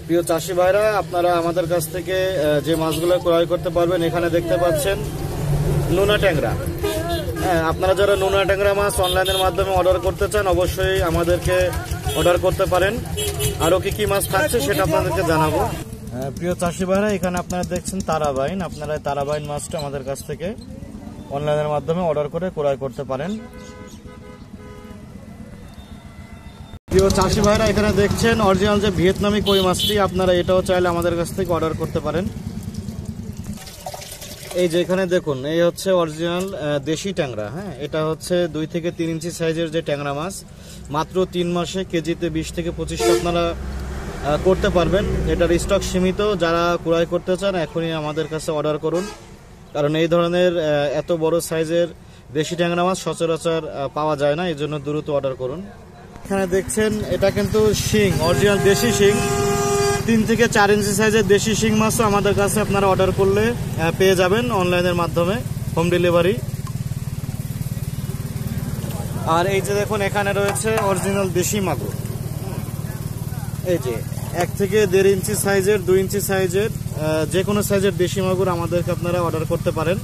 প্রিয় চাষি ভাইরা, আপনারা আমাদের কাছ থেকে যে মাছগুলো ক্রয় করতে পারবেন, এখানে দেখতে পাচ্ছেন নোনা ট্যাংরা। হ্যাঁ, আপনারা যারা নোনা ট্যাংরা মাছ অনলাইনের মাধ্যমে অর্ডার করতে চান, অবশ্যই আমাদেরকে অর্ডার করতে পারেন। আরও কি মাছ থাকছে সেটা আপনাদেরকে জানাবো। প্রিয় চাষি ভাইরা, এখানে আপনারা দেখছেন তারাবাইন। আপনারা তারাবাইন মাছটা আমাদের কাছ থেকে অনলাইনের মাধ্যমে অর্ডার করে ক্রয় করতে পারেন। প্রিয় চাষি ভাইরা, এখানে দেখছেন অরিজিনাল যে ভিয়েতনামি কই মাছটি, আপনারা এটাও চাইলে আমাদের কাছ থেকে অর্ডার করতে পারেন। এই যে এখানে দেখুন, এই হচ্ছে অরিজিনাল দেশি ট্যাংরা। হ্যাঁ, এটা হচ্ছে 2 থেকে 3 ইঞ্চি সাইজের যে ট্যাংরা মাছ, মাত্র 3 মাসে কেজিতে 20 থেকে 25টা আপনারা করতে পারবেন। এটার স্টক সীমিত, যারা ক্রয় করতে চান এখনই আমাদের কাছে অর্ডার করুন, কারণ এই ধরনের এত বড় সাইজের দেশি ট্যাংরা মাছ সচরাচর পাওয়া যায় না, এই জন্য দ্রুত অর্ডার করুন। এখানে দেখছেন এটা কিন্তু শিং, অরিজিনাল দেশি শিং। 3 থেকে 4 ইঞ্চি সাইজের দেশি শিং মাছও আমাদের কাছে আপনারা অর্ডার করলে পেয়ে যাবেন অনলাইনের মাধ্যমে, হোম ডেলিভারি। আর এই যে দেখুন, এখানে রয়েছে অরিজিনাল দেশি মাগুর। এই যে 1 থেকে 1.5 ইঞ্চি সাইজের, 2 ইঞ্চি সাইজের, যে কোনো সাইজের দেশি মাগুর আমাদেরকে আপনারা অর্ডার করতে পারেন।